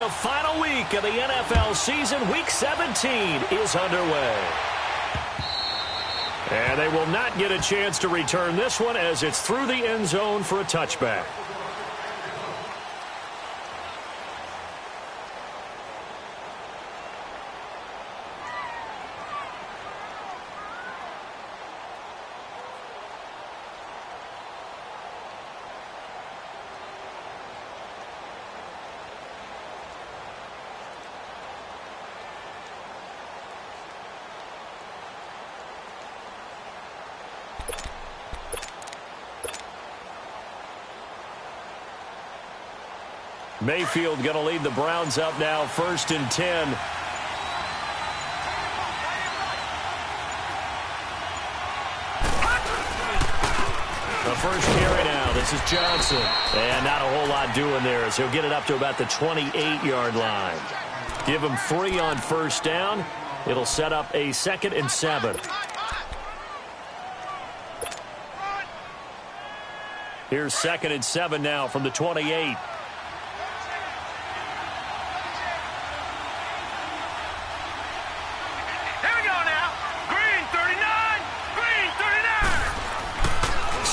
The final week of the NFL season, Week 17, is underway. And they will not get a chance to return this one as it's through the end zone for a touchback. Mayfield going to lead the Browns up now, 1st and 10. The first carry now. This is Johnson. And not a whole lot doing there as he'll get it up to about the 28-yard line. Give him 3 on 1st down. It'll set up a 2nd and 7. Here's 2nd and 7 now from the 28.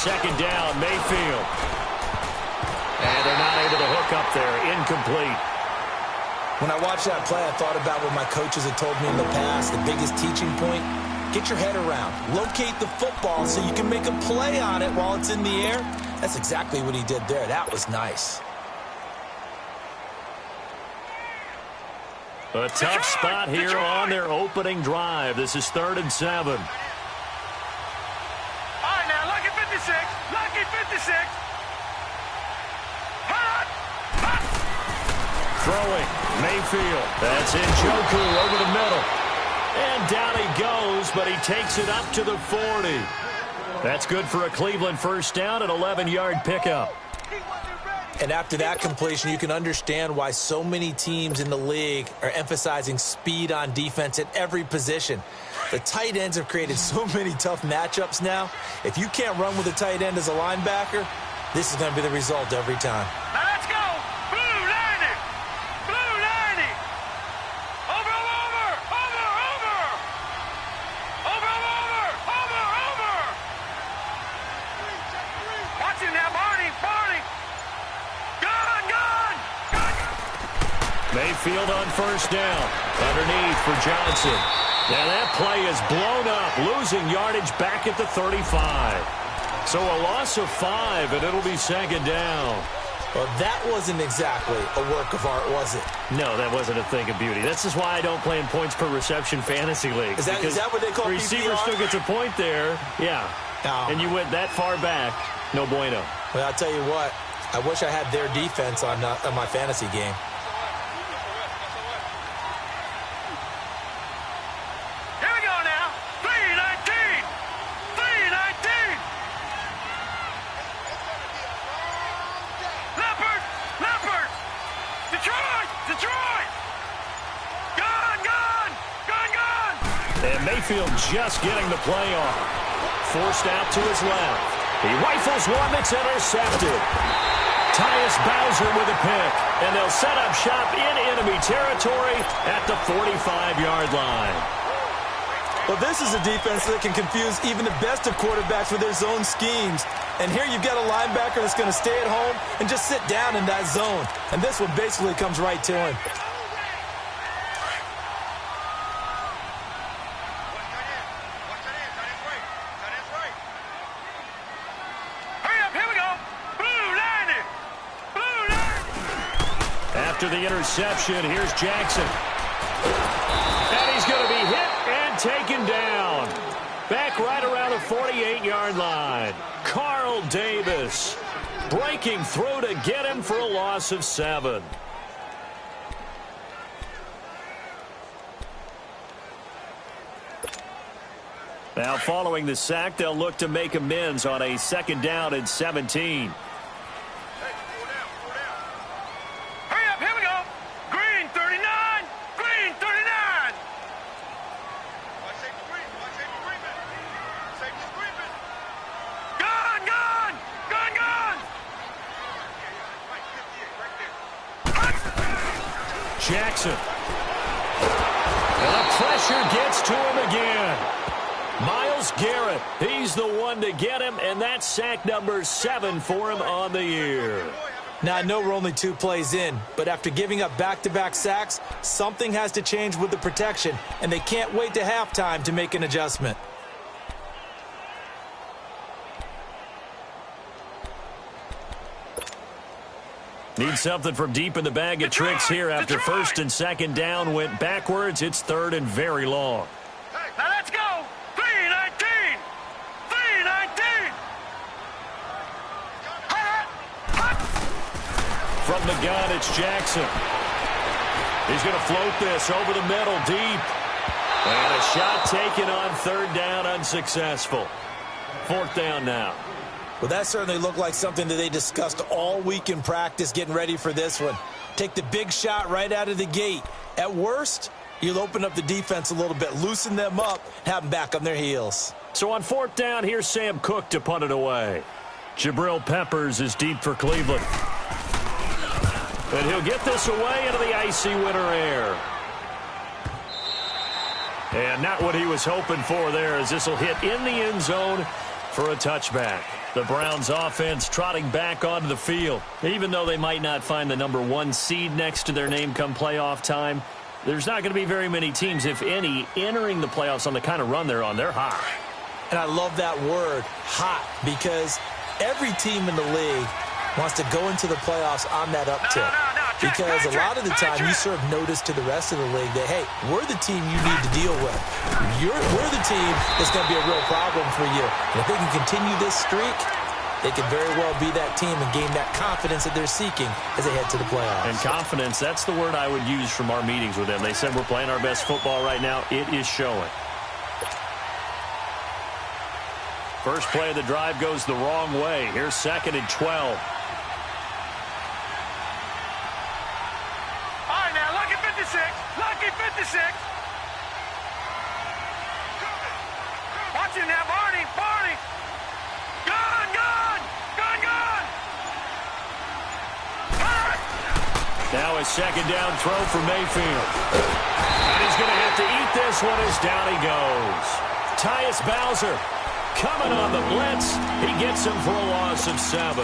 Second down, Mayfield. And they're not able to hook up there. Incomplete. When I watched that play, I thought about what my coaches had told me in the past. The biggest teaching point, get your head around. Locate the football so you can make a play on it while it's in the air. That's exactly what he did there. That was nice. A tough spot here on their opening drive. This is 3rd and 7. Lucky 56. Throwing, Mayfield. That's Njoku over the middle. And down he goes, but he takes it up to the 40. That's good for a Cleveland first down, an 11-yard pickup. And after that completion, you can understand why so many teams in the league are emphasizing speed on defense at every position. The tight ends have created so many tough matchups now. If you can't run with a tight end as a linebacker, this is going to be the result every time. Now let's go. Blue 90. Blue 90. Over. Watch it now, Barney. Gone. Mayfield on first down. Underneath for Johnson. Now that play is blown up, losing yardage back at the 35. So a loss of 5, and it'll be 2nd down. Well, that wasn't exactly a work of art, was it? No, that wasn't a thing of beauty. This is why I don't play in points per reception fantasy leagues. Is that what they call receiver PPR? still gets a point there. Yeah. No. And you went that far back. No bueno. Well, I'll tell you what. I wish I had their defense on my fantasy game. And Mayfield just getting the play off. Forced out to his left. He rifles one that's intercepted. Tyus Bowser with a pick. And they'll set up shop in enemy territory at the 45-yard line. Well, this is a defense that can confuse even the best of quarterbacks with their zone schemes. And here you've got a linebacker that's going to stay at home and just sit down in that zone. And this one basically comes right to him. After the interception, here's Jackson. And he's going to be hit and taken down. Back right around the 48-yard line. Carl Davis breaking through to get him for a loss of 7. Now following the sack, they'll look to make amends on a 2nd down and 17. Jackson. And the pressure gets to him again. Myles Garrett, he's the one to get him, and that's sack number 7 for him on the year. Now, I know we're only 2 plays in, but after giving up back-to-back sacks, something has to change with the protection, and they can't wait to halftime to make an adjustment. Need something from deep in the bag of tricks here after first and second down went backwards. It's third and very long. Now let's go. 3-19. 3-19. From the gun, it's Jackson. He's going to float this over the middle deep. And a shot taken on third down, unsuccessful. Fourth down now. Well, that certainly looked like something that they discussed all week in practice getting ready for this one. Take the big shot right out of the gate. At worst, you'll open up the defense a little bit, loosen them up, have them back on their heels. So on fourth down, here's Sam Cook to punt it away. Jabril Peppers is deep for Cleveland. And he'll get this away into the icy winter air. And not what he was hoping for there, as this will hit in the end zone for a touchback. The Browns offense trotting back onto the field. Even though they might not find the number 1 seed next to their name come playoff time, there's not going to be very many teams, if any, entering the playoffs on the kind of run they're on. They're hot. And I love that word, hot, because every team in the league wants to go into the playoffs on that uptick. Because a lot of the time you serve notice to the rest of the league that, hey, we're the team you need to deal with. We're the team that's going to be a real problem for you. And if they can continue this streak, they can very well be that team and gain that confidence that they're seeking as they head to the playoffs. And confidence, that's the word I would use from our meetings with them. They said we're playing our best football right now. It is showing. First play of the drive goes the wrong way. Here's 2nd and 12. Lucky 56. Watch him now, Barney. Gun. Now a second down throw for Mayfield. And he's going to have to eat this one as down he goes. Tyus Bowser coming on the blitz. He gets him for a loss of 7.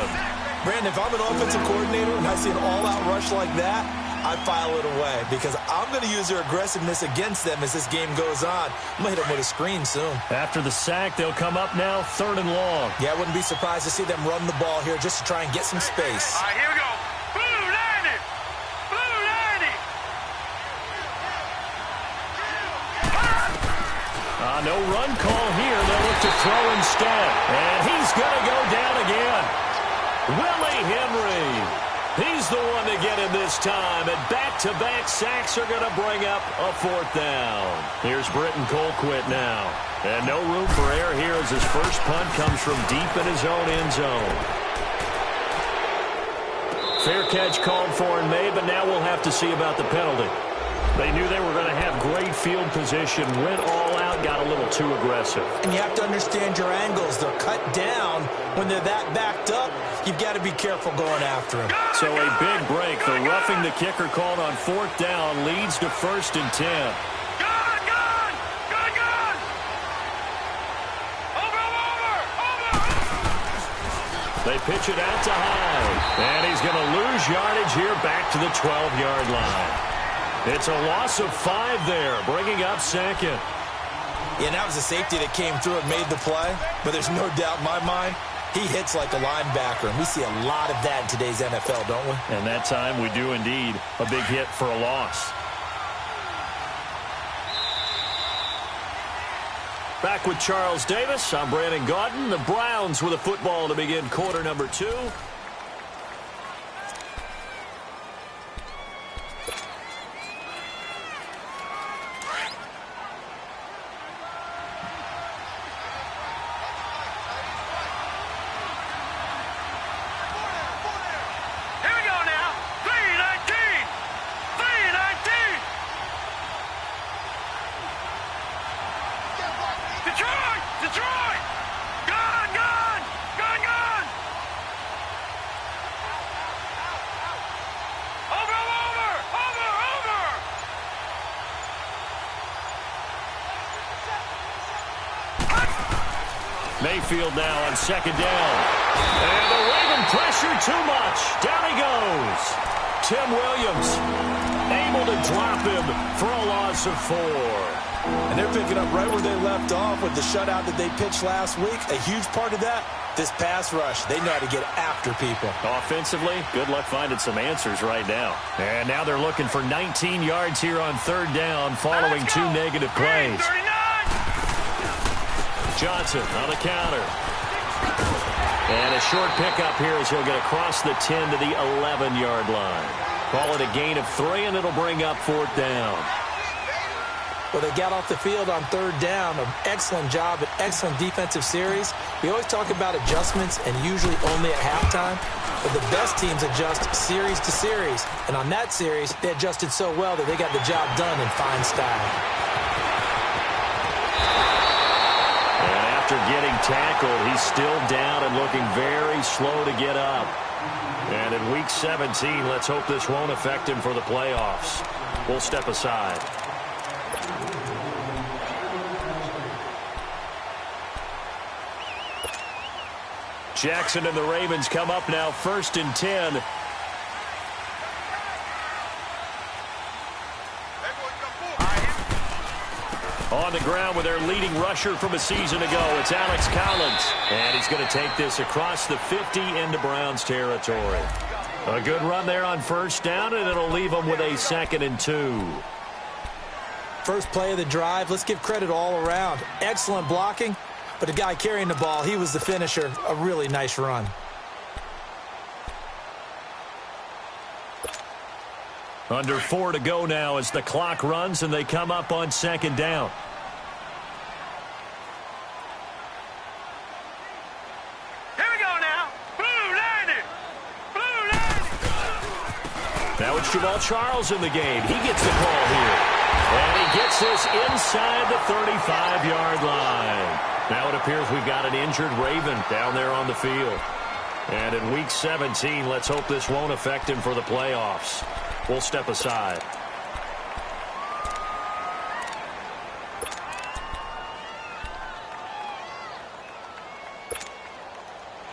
Brandon, if I'm an offensive coordinator and I see an all-out rush like that, I file it away because I'm going to use their aggressiveness against them as this game goes on. I'm going to hit them with a screen soon. After the sack, they'll come up now 3rd and long. Yeah, I wouldn't be surprised to see them run the ball here just to try and get some space. All right, here we go. Blue 90. No run call here. They'll look to throw instead. And he's going to go down again. Willie Henry. He's the one to get him this time, and back-to-back sacks are going to bring up a 4th down. Here's Britton Colquitt now. And no room for error here as his first punt comes from deep in his own end zone. Fair catch called for and made, but now we'll have to see about the penalty. They knew they were going to have great field position, went all out, got a little too aggressive. And you have to understand your angles. They're cut down. When they're that backed up, you've got to be careful going after them. So a big break. The roughing the kicker called on 4th down leads to 1st and 10. Gun! Over! They pitch it out to Hyde. And he's going to lose yardage here back to the 12-yard line. It's a loss of 5 there, bringing up 2nd. Yeah, and that was a safety that came through and made the play. But there's no doubt in my mind, he hits like a linebacker. And we see a lot of that in today's NFL, don't we? And that time we do indeed. A big hit for a loss. Back with Charles Davis. I'm Brandon Gaudin. The Browns with a football to begin quarter number 2. Detroit! Gun! Mayfield now on second down. And the Raven pressure too much. Down he goes. Tim Williams able to drop him for a loss of 4. And they're picking up right where they left off with the shutout that they pitched last week. A huge part of that, this pass rush. They know how to get after people. Offensively, good luck finding some answers right now. And now they're looking for 19 yards here on third down following 2 negative plays. Johnson on the counter. And a short pickup here as he'll get across the 10 to the 11-yard line. Call it a gain of 3, and it'll bring up 4th down. Well, they got off the field on third down. An excellent job, an excellent defensive series. We always talk about adjustments and usually only at halftime. But the best teams adjust series to series. And on that series, they adjusted so well that they got the job done in fine style. And after getting tackled, he's still down and looking very slow to get up. And in Week 17, let's hope this won't affect him for the playoffs. We'll step aside. Jackson and the Ravens come up now 1st and 10. On the ground with their leading rusher from a season ago, it's Alex Collins. And he's going to take this across the 50 into Browns territory. A good run there on first down, and it'll leave them with a 2nd and 2. First play of the drive, let's give credit all around. Excellent blocking, but the guy carrying the ball, he was the finisher. A really nice run. Under 4 to go now as the clock runs and they come up on 2nd down. Here we go now. Blue 90. Blue 90. Now it's Jamal Charles in the game. He gets the call here. And he gets this inside the 35-yard line. Now it appears we've got an injured Raven down there on the field. And in Week 17, let's hope this won't affect him for the playoffs. We'll step aside.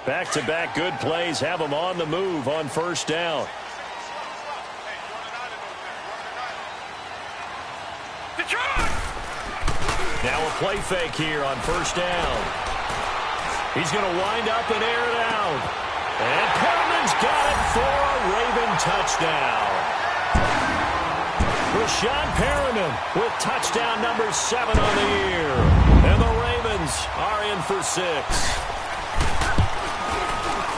Back-to-back good plays have him on the move on first down. Now a play fake here on first down. He's going to wind up and air it out. And Perriman's got it for a Raven touchdown. Rashawn Perriman with touchdown number 7 on the year. And the Ravens are in for 6.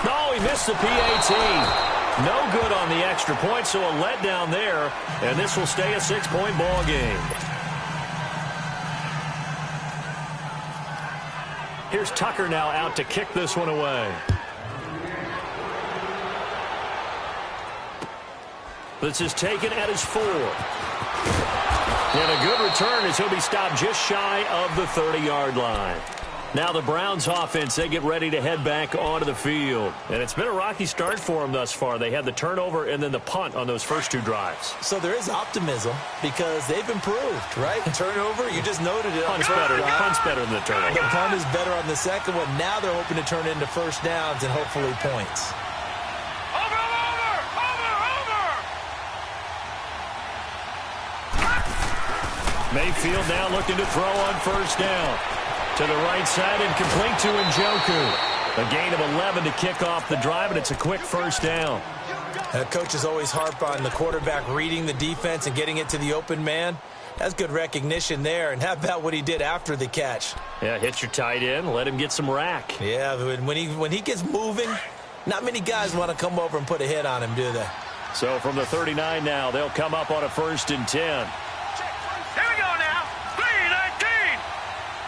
No, he missed the PAT. No good on the extra point, so a letdown there. And this will stay a 6-point ball game. Here's Tucker now out to kick this one away. This is taken at his 4. And a good return as he'll be stopped just shy of the 30-yard line. Now the Browns offense, they get ready to head back onto the field. And it's been a rocky start for them thus far. They had the turnover and then the punt on those first 2 drives. So there is optimism because they've improved, right? Turnover, you just noted it. Punt's better than the turnover. The punt is better on the second one. Now they're hoping to turn it into first downs and hopefully points. Mayfield now looking to throw on first down. To the right side and complete to Njoku. A gain of 11 to kick off the drive, and it's a quick first down. Coaches always harp on the quarterback reading the defense and getting it to the open man. That's good recognition there. And how about what he did after the catch? Yeah, hit your tight end, let him get some rack. Yeah, when he gets moving, not many guys want to come over and put a hit on him, do they? So from the 39 now, they'll come up on a 1st and 10. Here we go now. 3-19.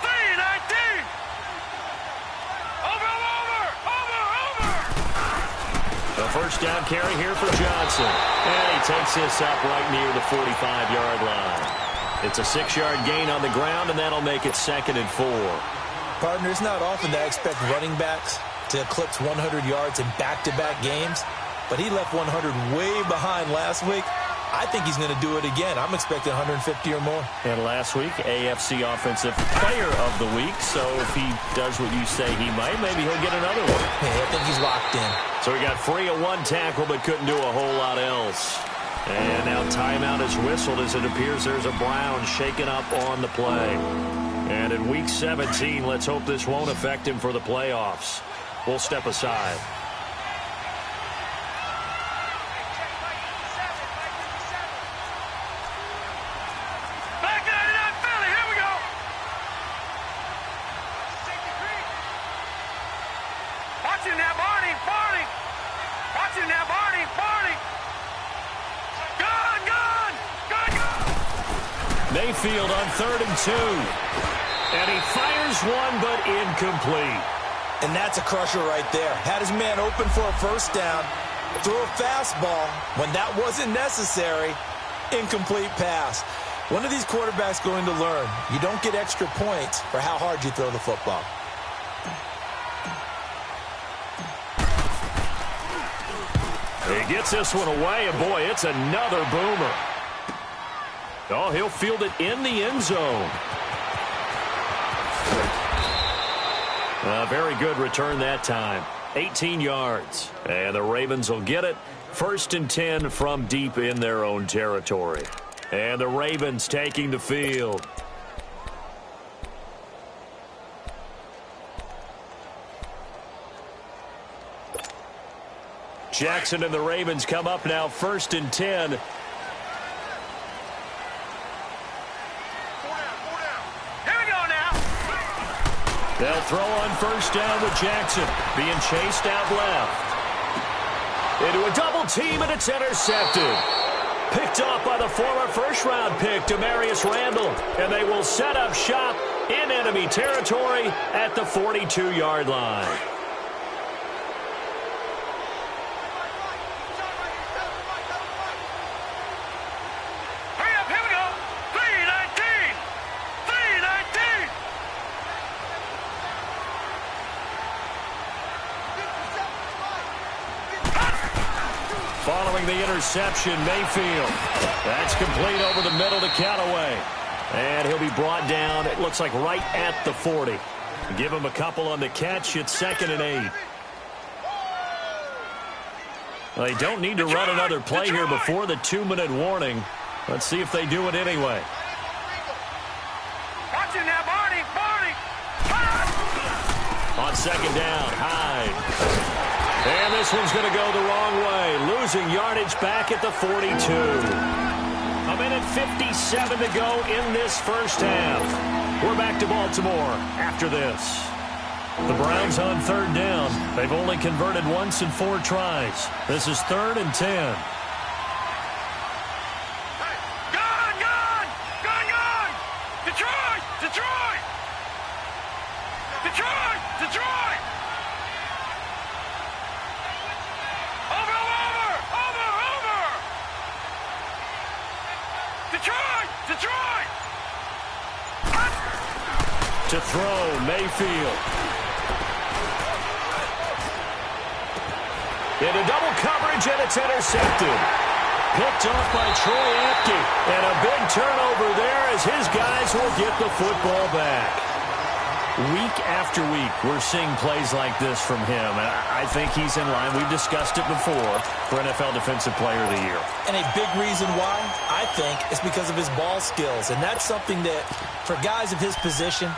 3-19. Over. A first down carry here for Johnson. And he takes this up right near the 45-yard line. It's a 6-yard gain on the ground, and that'll make it 2nd and 4. Partner, it's not often that I expect running backs to eclipse 100 yards in back-to-back games, but he left 100 way behind last week. I think he's going to do it again. I'm expecting 150 or more. And last week, AFC Offensive Player of the Week. So if he does what you say he might, maybe he'll get another one. Yeah, I think he's locked in. So he got free of one tackle but couldn't do a whole lot else. And now timeout is whistled as it appears there's a Brown shaken up on the play. And in Week 17, let's hope this won't affect him for the playoffs. We'll step aside. Mayfield on 3rd and 2. And he fires one, but incomplete. And that's a crusher right there. Had his man open for a first down, threw a fastball when that wasn't necessary, incomplete pass. One of these quarterbacks going to learn, you don't get extra points for how hard you throw the football. He gets this one away, and boy, it's another boomer. Oh, he'll field it in the end zone. Very good return that time. 18 yards. And the Ravens will get it. 1st and 10 from deep in their own territory. And the Ravens taking the field. Jackson and the Ravens come up now 1st and 10. They'll throw on 1st down with Jackson, being chased out left. Into a double team, and it's intercepted. Picked off by the former first-round pick, Demarius Randall, and they will set up shop in enemy territory at the 42-yard line. Following the interception, Mayfield. That's complete over the middle to Callaway. And he'll be brought down, it looks like right at the 40. Give him a couple on the catch. It's 2nd and 8. Well, they don't need to run another play here before the 2-minute warning. Let's see if they do it anyway. Watch it now, Barney. On 2nd down, Hyde. And this one's going to go the wrong way. Losing yardage back at the 42. 1:57 to go in this first half. We're back to Baltimore after this. The Browns on 3rd down. They've only converted once in 4 tries. This is 3rd and 10. Detroit! Detroit! To throw, Mayfield. Into double coverage, and it's intercepted. Picked off by Troy Apke. And a big turnover there as his guys will get the football back. Week after week, we're seeing plays like this from him. And I think he's in line. We've discussed it before for NFL Defensive Player of the Year. And a big reason why, I think, is because of his ball skills. And that's something that, for guys of his position,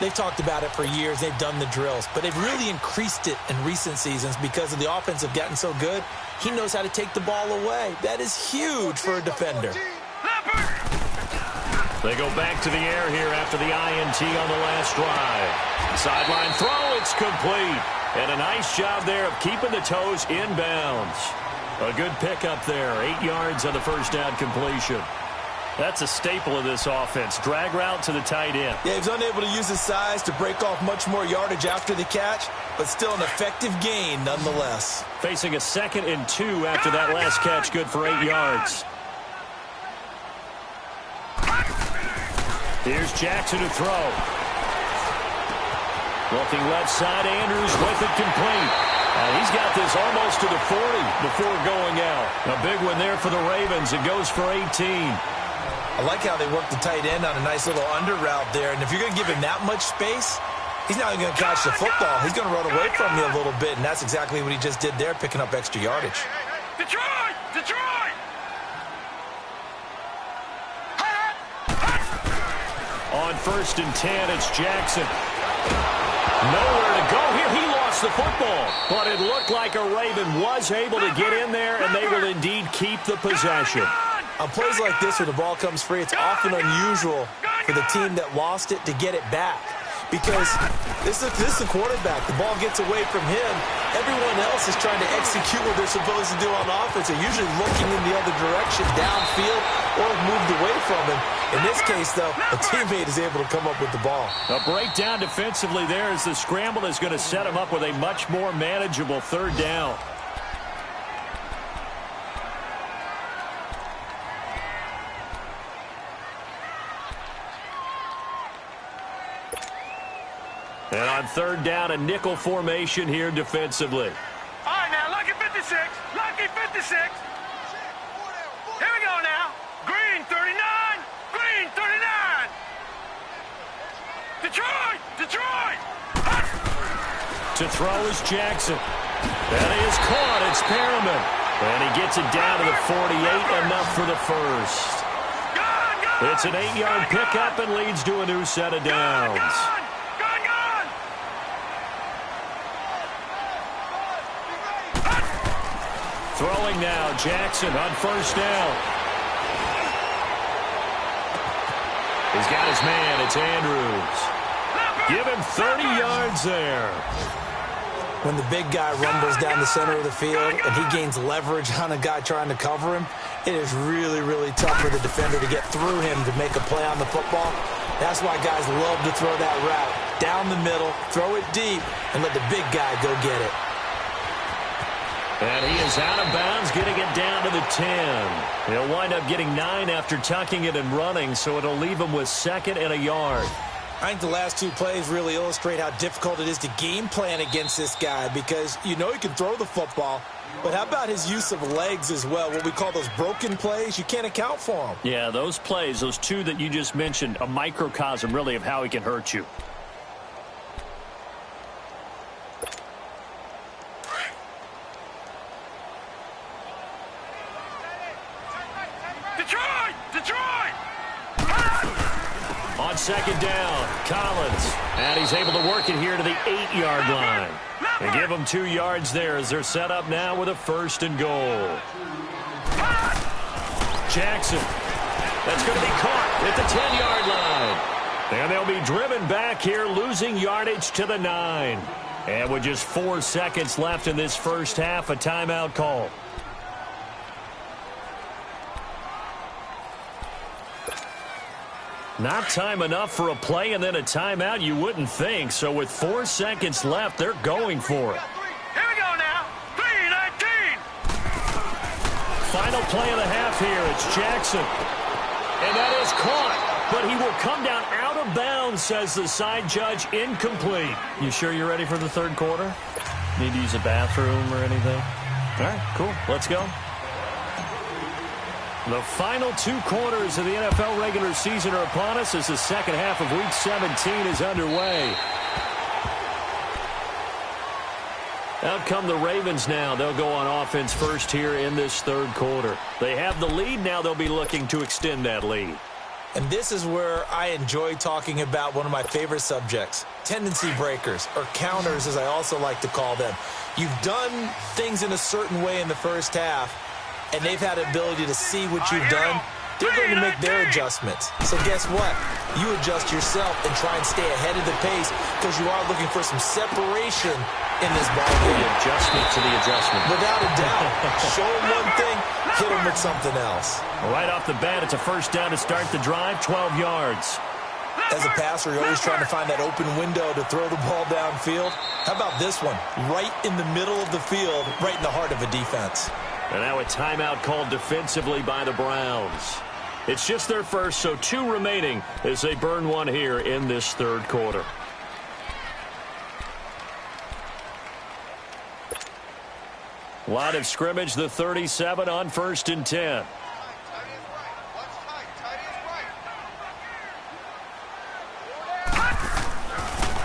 they've talked about it for years. They've done the drills. But they've really increased it in recent seasons because of the offense have gotten so good. He knows how to take the ball away. That is huge for a defender. They go back to the air here after the INT on the last drive. Sideline throw, it's complete. And a nice job there of keeping the toes inbounds. A good pickup there, 8 yards on the first down completion. That's a staple of this offense. Drag route to the tight end. Yeah, he's unable to use his size to break off much more yardage after the catch, but still an effective gain nonetheless. Facing a 2nd and 2 after that last catch, good for 8 yards. Here's Jackson to throw. Looking left side, Andrews with it complete. He's got got this almost to the 40 before going out. A big one there for the Ravens. It goes for 18. I like how they work the tight end on a nice little under route there. And if you're going to give him that much space, he's not even going to catch the football. He's going to run away from you a little bit, and that's exactly what he just did there, picking up extra yardage. Detroit! Detroit! On 1st and 10, it's Jackson. Nowhere to go here. He lost the football, but it looked like a Raven was able to get in there, and they will indeed keep the possession. On plays like this where the ball comes free, it's often unusual for the team that lost it to get it back. Because this is the quarterback. The ball gets away from him. Everyone else is trying to execute what they're supposed to do on offense. They're usually looking in the other direction, downfield, or moved away from him. In this case, though, a teammate is able to come up with the ball. A breakdown defensively there as the scramble is going to set him up with a much more manageable 3rd down. And on 3rd down, a nickel formation here defensively. All right, now, lucky 56. Lucky 56. Here we go now. Green 39. Green 39. Detroit! Detroit! To throw is Jackson. That is caught. It's Perriman. And he gets it down to the 48, enough for the first. It's an 8-yard pickup and leads to a new set of downs. Throwing now, Jackson on 1st down. He's got his man. It's Andrews. Give him 30 yards there. When the big guy rumbles down the center of the field and he gains leverage on a guy trying to cover him, it is really, really tough for the defender to get through him to make a play on the football. That's why guys love to throw that route. Down the middle, throw it deep, and let the big guy go get it. And he is out of bounds, getting it down to the 10. He'll wind up getting 9 after tucking it and running, so it'll leave him with 2nd and a yard. I think the last 2 plays really illustrate how difficult it is to game plan against this guy because you know he can throw the football, but how about his use of legs as well? What we call those broken plays, you can't account for them. Yeah, those plays, those 2 that you just mentioned, a microcosm really of how he can hurt you. Detroit! Detroit! On 2nd down, Collins. And he's able to work it here to the 8-yard line. They give him 2 yards there as they're set up now with a 1st and goal. Jackson. That's going to be caught at the 10-yard line. And they'll be driven back here, losing yardage to the 9. And with just 4 seconds left in this first half, a timeout call. Not time enough for a play and then a timeout, you wouldn't think. So with 4 seconds left, they're going for it. Here we go now. 3:19. Final play of the half here. It's Jackson. And that is caught. But he will come down out of bounds, says the side judge. Incomplete. You sure you're ready for the 3rd quarter? Need to use a bathroom or anything? All right, cool. Let's go. The final 2 quarters of the NFL regular season are upon us as the second half of Week 17 is underway. Out come the Ravens now. They'll go on offense first here in this 3rd quarter. They have the lead. Now they'll be looking to extend that lead. And this is where I enjoy talking about one of my favorite subjects, tendency breakers, or counters as I also like to call them. You've done things in a certain way in the first half, and they've had the ability to see what you've done. They're going to make their adjustments. So guess what? You adjust yourself and try and stay ahead of the pace because you are looking for some separation in this ball game. The adjustment to the adjustment. Without a doubt. Show them one thing, hit them with something else. Right off the bat, it's a 1st down to start the drive, 12 yards. As a passer, you're always trying to find that open window to throw the ball downfield. How about this one? Right in the middle of the field, right in the heart of a defense. And now a timeout called defensively by the Browns. It's just their first, so 2 remaining as they burn one here in this 3rd quarter. Line of scrimmage, the 37 on 1st and 10.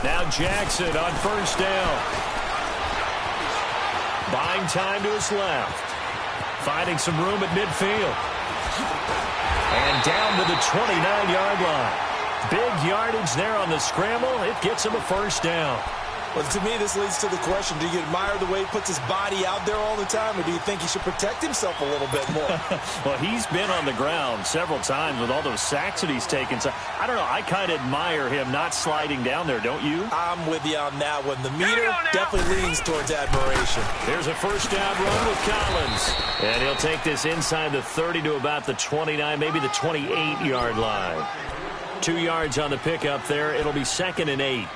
Now Jackson on 1st down. Buying time to his left. Finding some room at midfield. And down to the 29-yard line. Big yardage there on the scramble. It gets him a 1st down. Well, to me, this leads to the question, do you admire the way he puts his body out there all the time, or do you think he should protect himself a little bit more? Well, he's been on the ground several times with all those sacks that he's taken. So, I don't know. I kind of admire him not sliding down there, don't you? I'm with you on that one. The meter definitely leans towards admiration. There's a 1st down run with Collins. And he'll take this inside the 30 to about the 29, maybe the 28-yard line. 2 yards on the pickup there. It'll be 2nd and 8.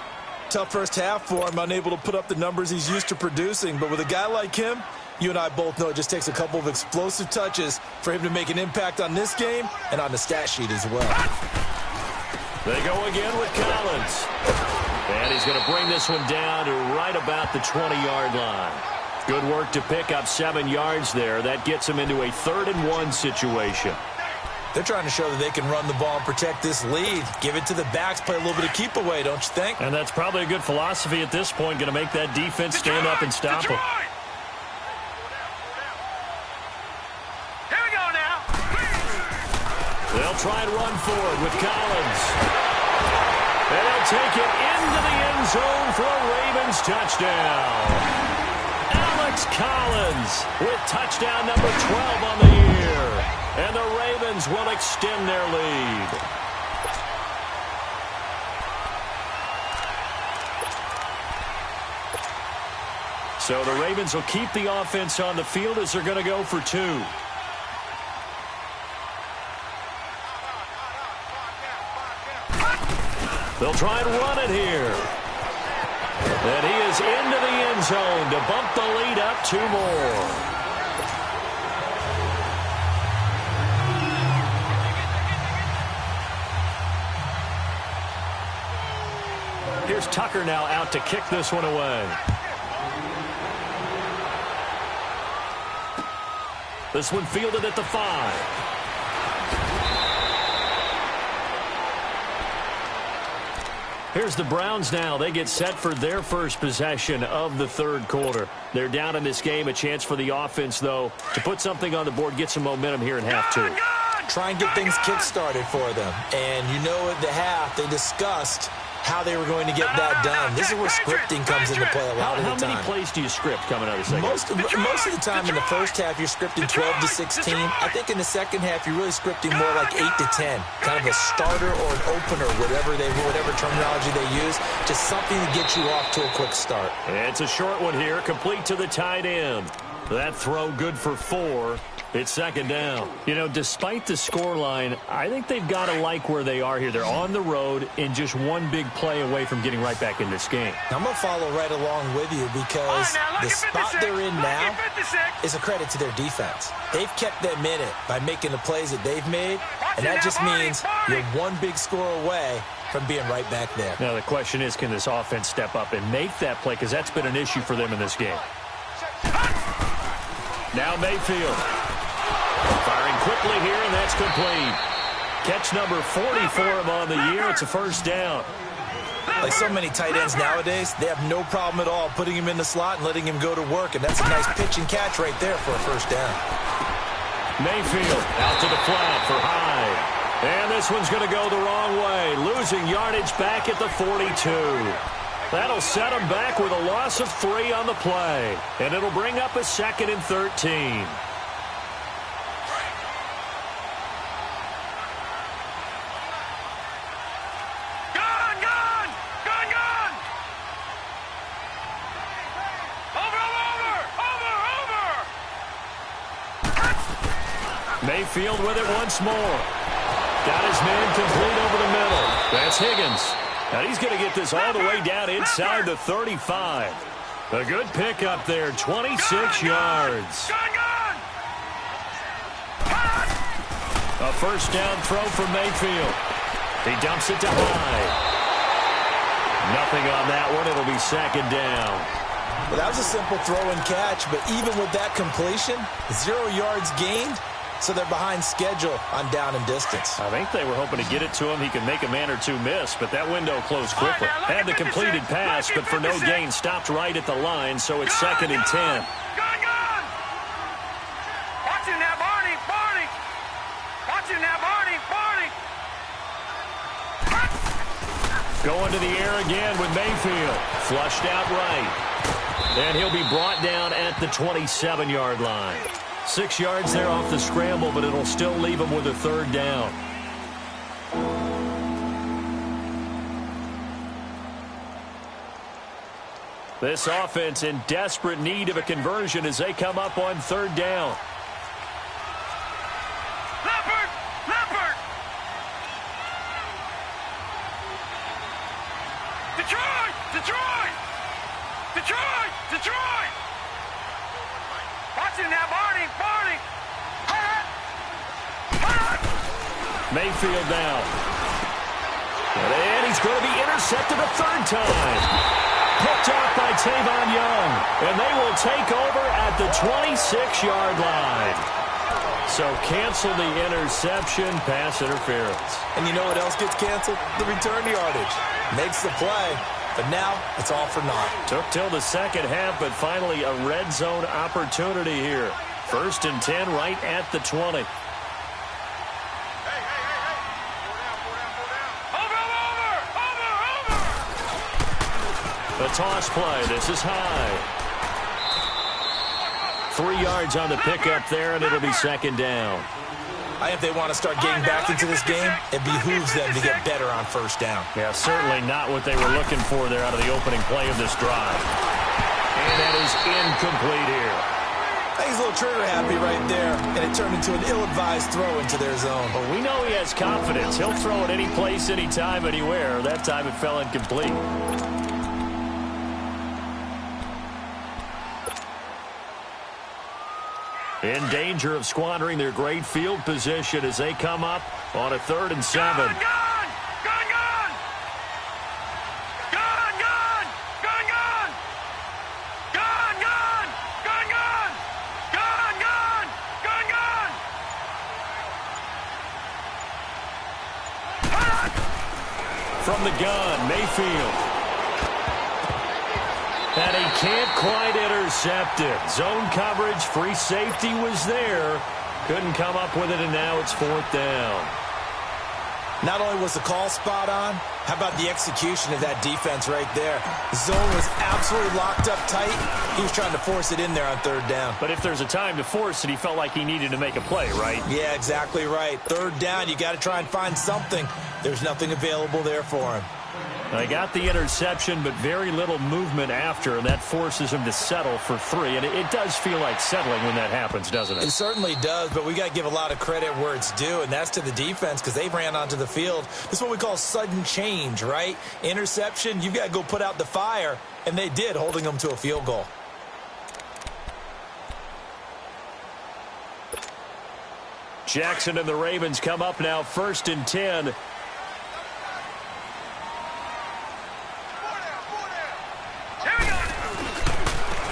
Tough first half for him, unable to put up the numbers he's used to producing. But with a guy like him, you and I both know it just takes a couple of explosive touches for him to make an impact on this game and on the stat sheet as well. They go again with Collins. And he's going to bring this one down to right about the 20-yard line. Good work to pick up 7 yards there. That gets him into a 3rd and 1 situation. They're trying to show that they can run the ball and protect this lead. Give it to the backs, play a little bit of keep away, don't you think? And that's probably a good philosophy at this point, going to make that defense stand up and stop him. Here we go now. They'll try and run forward with Collins. And they'll take it into the end zone for a Ravens touchdown. Alex Collins with touchdown number 12 on the year. And the Ravens will extend their lead. So the Ravens will keep the offense on the field as they're going to go for 2. They'll try and run it here. And he is into the end zone to bump the lead up 2 more. Here's Tucker now out to kick this one away. This one fielded at the 5. Here's the Browns now. They get set for their first possession of the 3rd quarter. They're down in this game. A chance for the offense, though, to put something on the board, get some momentum here in half 2. Try and get things kick-started for them. And you know at the half, they discussed how they were going to get that done. This is where scripting comes into play a lot of the time. How many plays do you script coming out of the second? Most of the time in the first half, you're scripting 12 to 16. I think in the second half, you're really scripting more like 8 to 10. Kind of a starter or an opener, whatever terminology they use. Just something to get you off to a quick start. It's a short one here, complete to the tight end. That throw good for 4. It's 2nd down. You know, despite the scoreline, I think they've got to like where they are here. They're on the road and just one big play away from getting right back in this game. I'm going to follow right along with you because the spot they're in now is a credit to their defense. They've kept them in it by making the plays that they've made, and that just means you're one big score away from being right back there. Now, the question is, can this offense step up and make that play? Because that's been an issue for them in this game. Now Mayfield. Firing quickly here, and that's complete. Catch number 40 for him on the year. It's a 1st down. Like so many tight ends nowadays, they have no problem at all putting him in the slot and letting him go to work, and that's a nice pitch and catch right there for a 1st down. Mayfield out to the flat for Hyde. And this one's going to go the wrong way, losing yardage back at the 42. That'll set him back with a loss of 3 on the play. And it'll bring up a 2nd and 13. Mayfield with it once more. Got his man complete over the middle. That's Higgins. And he's going to get this all the way down inside the 35. A good pickup there, 26 yards. A 1st down throw from Mayfield. He dumps it to Hyde. Nothing on that one. It'll be 2nd down. Well, that was a simple throw and catch, but even with that completion, 0 yards gained, so they're behind schedule on down and distance. I think they were hoping to get it to him. He could make a man or two miss, but that window closed quickly. Had the completed pass, but for no gain, stopped right at the line, so it's 2nd and 10. Gun! Watching that, Barney! Barney! Watching that, Barney! Barney! Going to the air again with Mayfield. Flushed out right. And he'll be brought down at the 27-yard line. 6 yards there off the scramble, but it'll still leave him with a 3rd down. This offense in desperate need of a conversion as they come up on 3rd down. Leopard! Leopard! Detroit! Detroit! Detroit! Detroit! Watching that, Barney! Barney! Mayfield now. And he's going to be intercepted a 3rd time. Picked off by Tavon Young. And they will take over at the 26-yard line. So cancel the interception, pass interference. And you know what else gets canceled? The return yardage. Makes the play, but now it's all for naught. Took till the second half, but finally a red zone opportunity here. 1st and 10 right at the 20. The toss play. This is high. 3 yards on the pickup there, and it'll be 2nd down. If they want to start getting back into this game, it behooves them to get better on 1st down. Yeah, certainly not what they were looking for there out of the opening play of this drive. And that is incomplete here. He's a little trigger happy right there, and it turned into an ill-advised throw into their zone. Well, we know he has confidence. He'll throw it any place, anytime, anywhere. That time it fell incomplete. In danger of squandering their great field position as they come up on a 3rd and 7. Gun! Gun! Gun! Gun! Gun! Gun! Gun! Gun! Gun! Gun! Gun! Gun! Gun! Gun! Gun! From the gun, Mayfield. And he can't quite intercept it. Zone coverage, free safety was there. Couldn't come up with it, and now it's 4th down. Not only was the call spot on, how about the execution of that defense right there? The zone was absolutely locked up tight. He was trying to force it in there on 3rd down. But if there's a time to force it, he felt like he needed to make a play, right? Yeah, exactly right. 3rd down, you got to try and find something. There's nothing available there for him. They got the interception, but very little movement after, and that forces him to settle for 3. And it does feel like settling when that happens, doesn't it? It certainly does, but we got to give a lot of credit where it's due, and that's to the defense because they ran onto the field. This is what we call sudden change, right? Interception, you've got to go put out the fire, and they did, holding them to a field goal. Jackson and the Ravens come up now 1st and 10.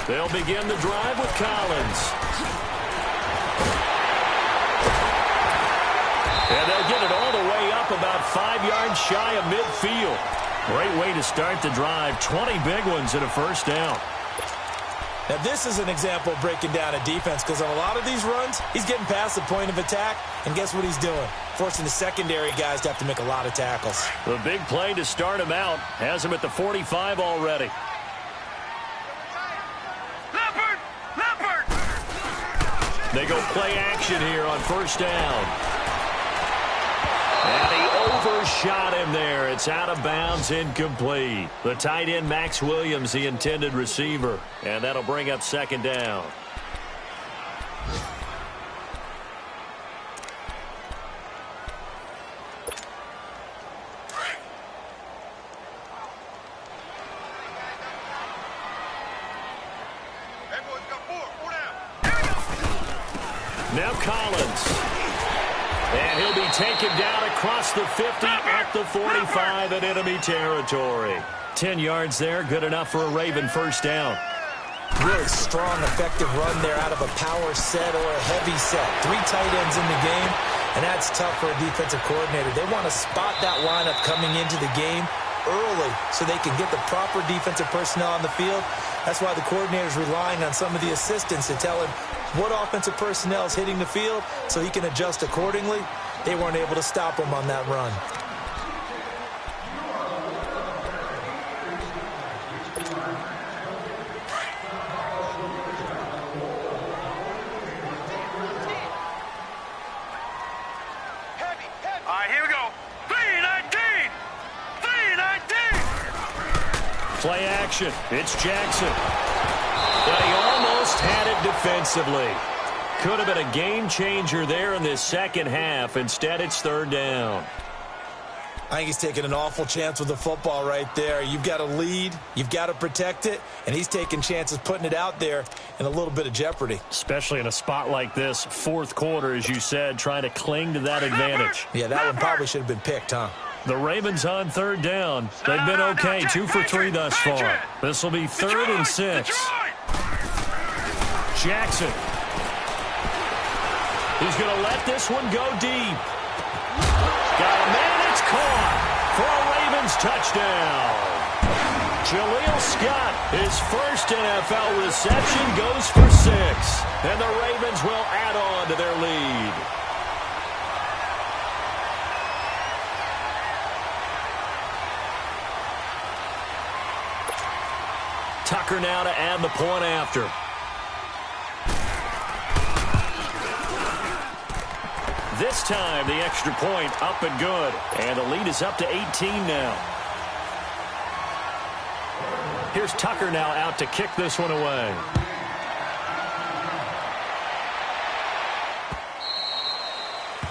They'll begin the drive with Collins. And they'll get it all the way up about 5 yards shy of midfield. Great way to start the drive. 20 big ones and a 1st down. Now, this is an example of breaking down a defense because on a lot of these runs, he's getting past the point of attack, and guess what he's doing? Forcing the secondary guys to have to make a lot of tackles. The big play to start him out has him at the 45 already. Leopard! Leopard! They go play action here on 1st down. And he overshot him there. It's out of bounds, incomplete. The tight end, Max Williams, the intended receiver. And that'll bring up 2nd down. Now Collins. And he'll be taken down across the 50 at the 45 in enemy territory. 10 yards there, good enough for a Raven 1st down. Really strong, effective run there out of a power set or a heavy set. 3 tight ends in the game, and that's tough for a defensive coordinator. They want to spot that lineup coming into the game early so they can get the proper defensive personnel on the field. That's why the coordinator's relying on some of the assistants to tell him what offensive personnel is hitting the field so he can adjust accordingly. They weren't able to stop him on that run. All right, here we go. 319! 319! Play action. It's Jackson. But he almost had it defensively. Could have been a game changer there in this second half. Instead, it's third down. I think he's taking an awful chance with the football right there. You've got to lead, you've got to protect it, and he's taking chances putting it out there in a little bit of jeopardy. Especially in a spot like this, fourth quarter, as you said, trying to cling to that advantage. Yeah, that one probably should have been picked, huh? The Ravens on third down. They've been okay, 2 for 3 thus far. This will be 3rd and 6. Jackson. He's going to let this one go deep. Got a man, it's caught for a Ravens touchdown. Jaleel Scott, his first NFL reception, goes for 6. And the Ravens will add on to their lead. Tucker now to add the point after. This time, the extra point up and good. And the lead is up to 18 now. Here's Tucker now out to kick this one away.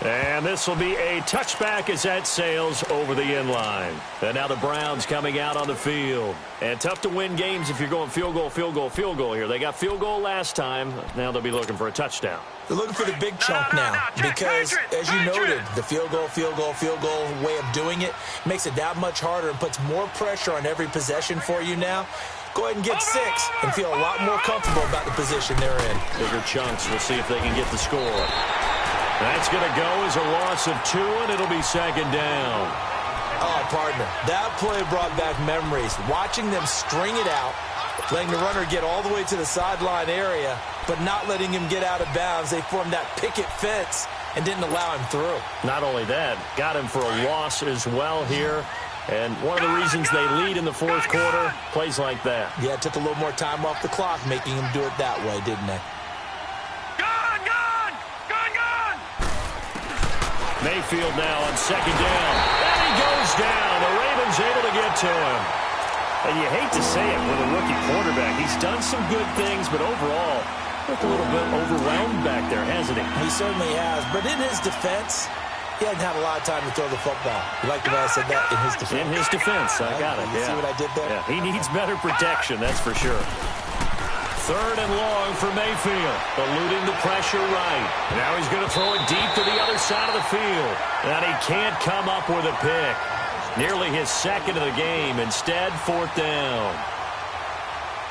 And this will be a touchback as that sails over the end line. And now the Browns coming out on the field. And tough to win games if you're going field goal, field goal, field goal here. They got field goal last time. Now they'll be looking for a touchdown. They're looking for the big chunk now because, as you noted, the field goal way of doing it makes it that much harder and puts more pressure on every possession for you now. Go ahead and get 6 and feel a lot more comfortable about the position they're in. Bigger chunks. We'll see if they can get the score. That's going to go as a loss of 2, and it'll be 2nd down. Oh, partner, that play brought back memories. Watching them string it out, letting the runner get all the way to the sideline area, but not letting him get out of bounds. They formed that picket fence and didn't allow him through. Not only that, got him for a loss as well here. And one of the reasons they lead in the fourth quarter, plays like that. Yeah, it took a little more time off the clock, making him do it that way, didn't they? Mayfield now on 2nd down. And he goes down. The Ravens able to get to him. And you hate to say it with a rookie quarterback. He's done some good things, but overall, looked a little bit overwhelmed back there, hasn't he? He certainly has. But in his defense, he hasn't had a lot of time to throw the football. You like the way I said that? In his defense. In his defense. I got it. You see what I did there? Yeah, he needs better protection, that's for sure. 3rd and long for Mayfield, eluding the pressure right. Now he's going to throw it deep to the other side of the field. And he can't come up with a pick. Nearly his 2nd of the game. Instead, 4th down.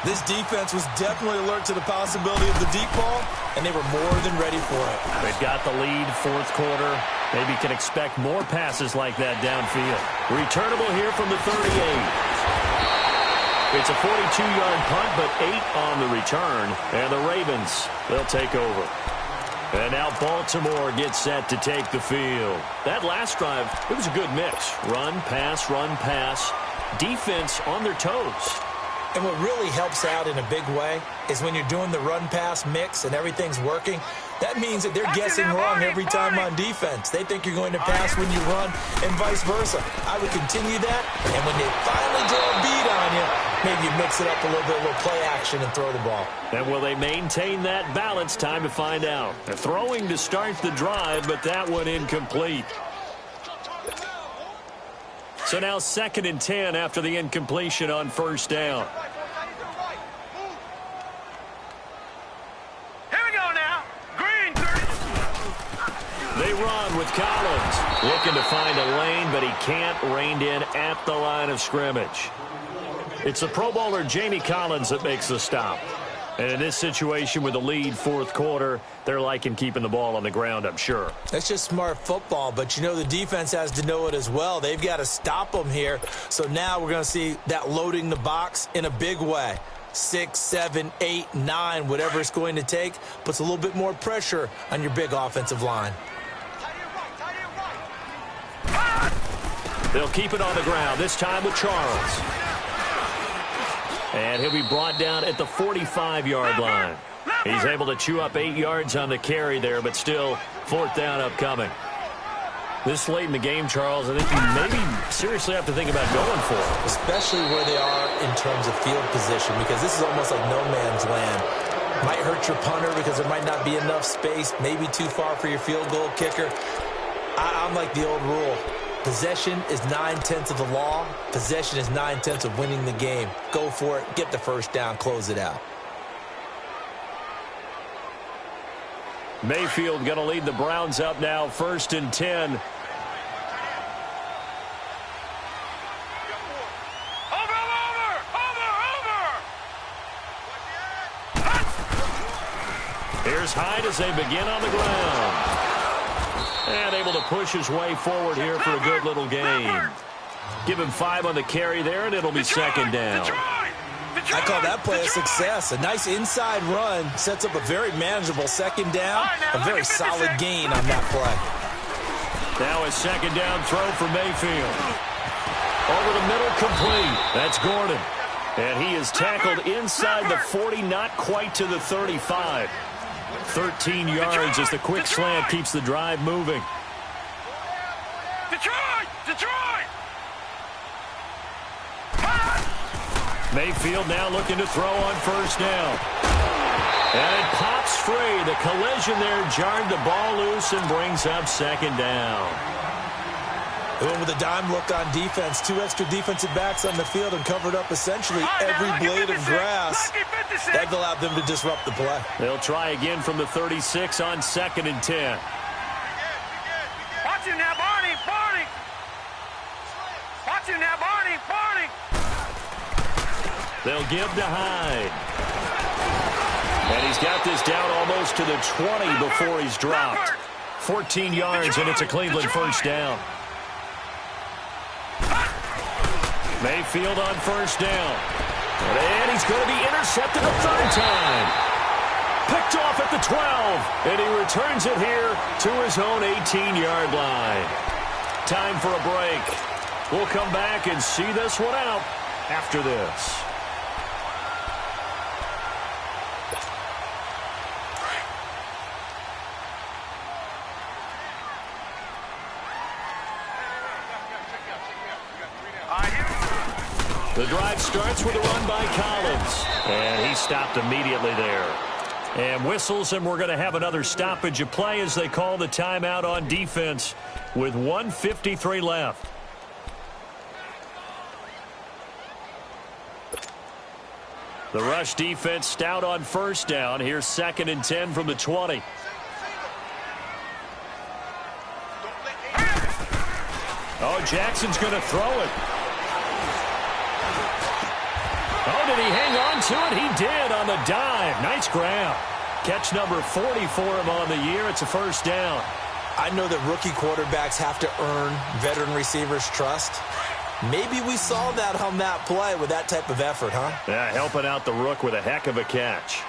This defense was definitely alert to the possibility of the deep ball, and they were more than ready for it. They've got the lead, fourth quarter. Maybe can expect more passes like that downfield. Returnable here from the 38. It's a 42-yard punt, but 8 on the return. And the Ravens, they'll take over. And now Baltimore gets set to take the field. That last drive, it was a good mix. Run, pass, defense on their toes. And what really helps out in a big way is when you're doing the run-pass mix and everything's working, that means that they're guessing wrong every time on defense. They think you're going to pass when you run and vice versa. I would continue that, and when they finally draw a beat on you, maybe you mix it up a little bit, a little play action and throw the ball. And will they maintain that balance? Time to find out. They're throwing to start the drive, but that one incomplete. So now 2nd and 10 after the incompletion on 1st down. Here we go now. Green 30. They run with Collins. Looking to find a lane, but he can't. Reined in at the line of scrimmage. It's the Pro Bowler Jamie Collins that makes the stop. And in this situation with the lead fourth quarter, they're liking keeping the ball on the ground, I'm sure. That's just smart football, but you know the defense has to know it as well. They've got to stop them here. So now we're going to see that loading the box in a big way. 6, 7, 8, 9, whatever it's going to take, puts a little bit more pressure on your big offensive line. They'll keep it on the ground, this time with Charles. And he'll be brought down at the 45-yard line. He's able to chew up 8 yards on the carry there, but still fourth down upcoming. This late in the game, Charles, I think you maybe seriously have to think about going for it. Especially where they are in terms of field position, because this is almost like no man's land. Might hurt your punter because there might not be enough space, maybe too far for your field goal kicker. I'm like the old rule. Possession is 9/10 of the law. Possession is 9/10 of winning the game. Go for it. Get the first down. Close it out. Mayfield going to lead the Browns up now, 1st and 10. Here's Hyde as they begin on the ground. And able to push his way forward here for a good little gain. Give him 5 on the carry there, and it'll be second down. I call that play a success. A nice inside run sets up a very manageable second down. A very solid gain on that play. Now a second down throw for Mayfield. Over the middle, complete. That's Gordon. And he is tackled inside the 40, not quite to the 35. 13 yards as the quick slant keeps the drive moving. Detroit! Mayfield now looking to throw on first down. And it pops free. The collision there jarred the ball loose and brings up second down. They went with a dime look on defense. 2 extra defensive backs on the field and covered up essentially every blade of grass. That allowed them to disrupt the play. They'll try again from the 36 on 2nd and 10. Watch him now, Barney! Watch him now, Barney! They'll give to Hyde. And he's got this down almost to the 20 before he's dropped. 14 yards, and it's a Cleveland first down. Mayfield on first down. And he's going to be intercepted a third time. Picked off at the 12. And he returns it here to his own 18-yard line. Time for a break. We'll come back and see this one out after this. The drive starts with a run by Collins. And he stopped immediately there. And whistles, and we're going to have another stoppage of play as they call the timeout on defense with 1:53 left. The rush defense stout on first down. Here's 2nd and 10 from the 20. Oh, Jackson's going to throw it. Oh, did he hang on to it? He did on the dive. Nice grab. Catch number 40 for him on the year. It's a first down. I know that rookie quarterbacks have to earn veteran receivers' trust. Maybe we saw that on that play with that type of effort, huh? Yeah, helping out the rook with a heck of a catch.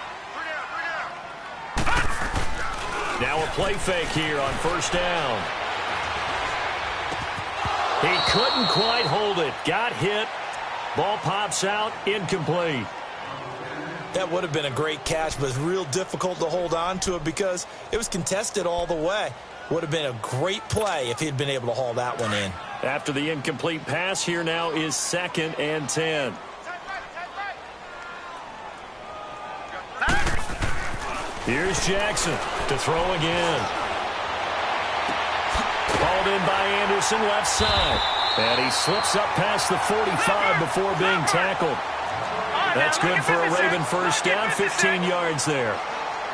Now a play fake here on first down. He couldn't quite hold it. Got hit. Ball pops out, incomplete. That would have been a great catch, but it's real difficult to hold on to it because it was contested all the way. Would have been a great play if he'd been able to haul that one in. After the incomplete pass, here now is 2nd and 10. Here's Jackson to throw again. Called in by Anderson, left side. And he slips up past the 45 before being tackled. That's good for a Raven first down, 15 yards there.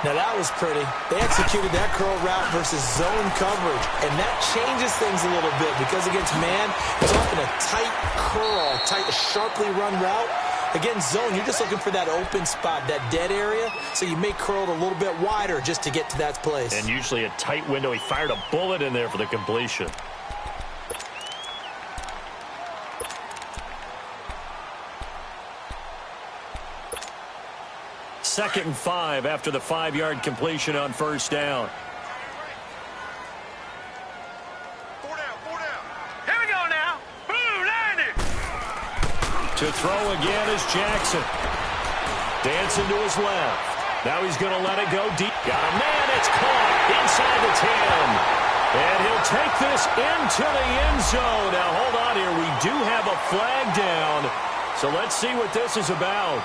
Now that was pretty. They executed that curl route versus zone coverage, and that changes things a little bit because against man, it's often a tight curl, tight, sharply run route. Again, zone, you're just looking for that open spot, that dead area, so you may curl it a little bit wider just to get to that place. And usually a tight window. He fired a bullet in there for the completion. Second and 5 after the 5-yard completion on first down. Here we go now. Boom, landed. To throw again is Jackson. Dancing to his left. Now he's going to let it go deep. Got a man. It's caught inside the 10. And he'll take this into the end zone. Now, hold on here. We do have a flag down. So let's see what this is about.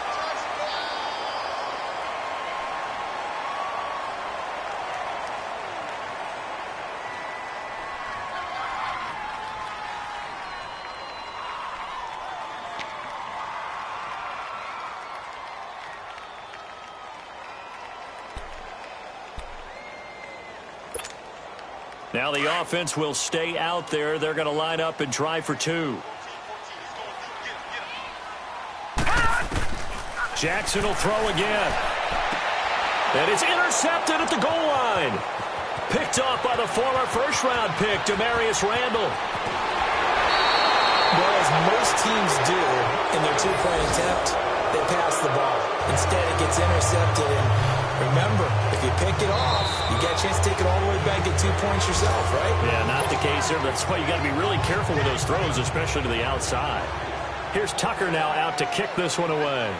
Now the offense will stay out there. They're going to line up and try for 2. Jackson will throw again. And it's intercepted at the goal line. Picked off by the former first-round pick, Demarius Randall. Well, as most teams do in their two-point attempt, they pass the ball. Instead, it gets intercepted. And remember, if you pick it off, you get a chance to take it all the way back, get 2 points yourself, right? Yeah, not the case here. That's why you got to be really careful with those throws, especially to the outside. Here's Tucker now out to kick this one away.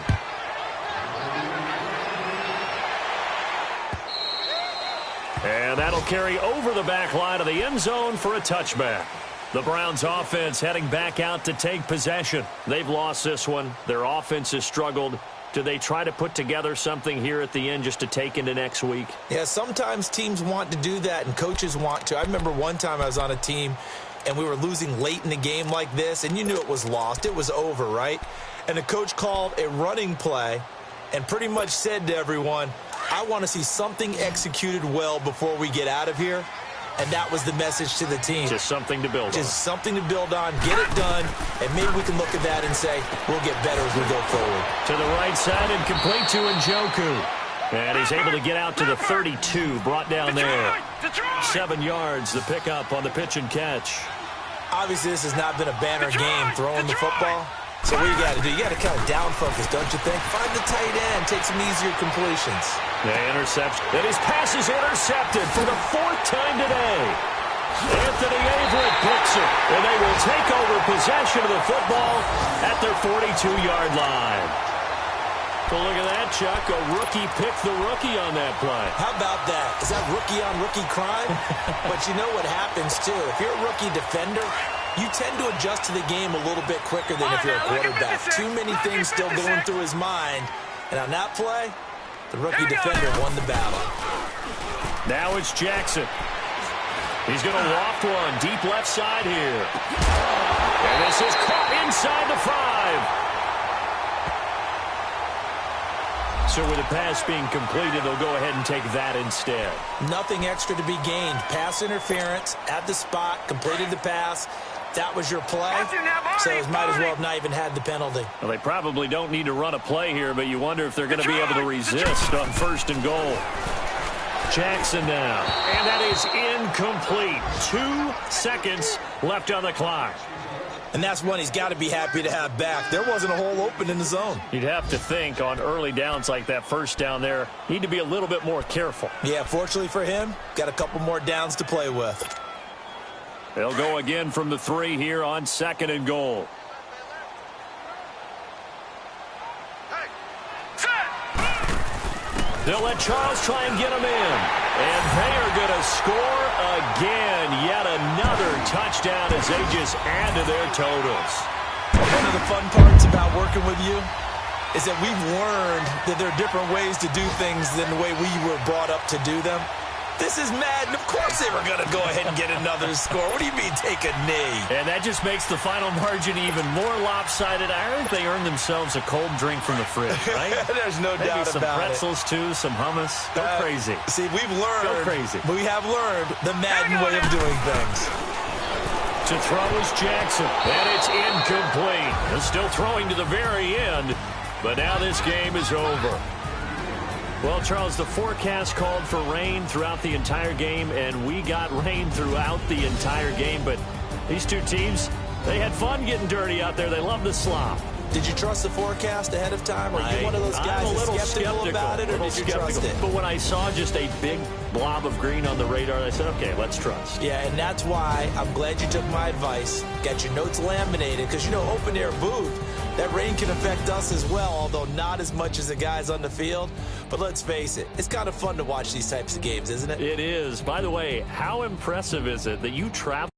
And that'll carry over the back line of the end zone for a touchback. The Browns offense heading back out to take possession. They've lost this one. Their offense has struggled. Do they try to put together something here at the end just to take into next week? Yeah, sometimes teams want to do that and coaches want to. I remember one time I was on a team and we were losing late in the game like this, and you knew it was lost. It was over, right? And the coach called a running play and pretty much said to everyone, I want to see something executed well before we get out of here. And that was the message to the team. Just something to build on. Just something to build on, get it done, and maybe we can look at that and say, we'll get better as we go forward. To the right side and complete to Njoku. And he's able to get out to the 32, brought down there. 7 yards, the pickup on the pitch and catch. Obviously, this has not been a banner game throwing the football. So what you got to do, you got to kind of down focus, don't you think? Find the tight end, take some easier completions. The interception. And his pass is intercepted for the 4th time today. Anthony Averett picks it, and they will take over possession of the football at their 42-yard line. Well, look at that, Chuck. A rookie picked the rookie on that play. How about that? Is that rookie-on-rookie crime? But you know what happens, too. If you're a rookie defender, you tend to adjust to the game a little bit quicker than if you're a quarterback. Too many things still going through his mind. And on that play, the rookie defender won the battle. Now it's Jackson. He's going to loft one deep left side here. And this is caught inside the 5. So with the pass being completed, they'll go ahead and take that instead. Nothing extra to be gained. Pass interference at the spot, completed the pass. That was your play, so it might as well have not even had the penalty. Well, they probably don't need to run a play here, but you wonder if they're going to be able to resist on 1st and goal. Jackson now, and that is incomplete. 2 seconds left on the clock. And that's one he's got to be happy to have back. There wasn't a hole open in the zone. You'd have to think on early downs like that first down there, need to be a little bit more careful. Yeah, fortunately for him, got a couple more downs to play with. They'll go again from the 3 here on 2nd and goal. They'll let Charles try and get him in. And they are going to score again. Yet another touchdown as they just add to their totals. One of the fun parts about working with you is that we've learned that there are different ways to do things than the way we were brought up to do them. This is Madden. Of course they were going to go ahead and get another score. What do you mean take a knee? And that just makes the final margin even more lopsided. I think they earned themselves a cold drink from the fridge, right? There's no Maybe doubt some about pretzels, too, some hummus. Go crazy. See, we've learned. Go crazy. We have learned the Madden way of doing things. To throw is Jackson, and it's incomplete. They're still throwing to the very end. But now this game is over. Well, Charles, the forecast called for rain throughout the entire game, and we got rain throughout the entire game. But these two teams, they had fun getting dirty out there. They love the slop. Did you trust the forecast ahead of time? Are you one of those guys I'm a little skeptical about it, or did you trust it? But when I saw just a big blob of green on the radar, I said, okay, let's trust. Yeah, and that's why I'm glad you took my advice. Got your notes laminated, because, you know, open air booth, that rain can affect us as well, although not as much as the guys on the field. But let's face it, it's kind of fun to watch these types of games, isn't it? It is. By the way, how impressive is it that you travel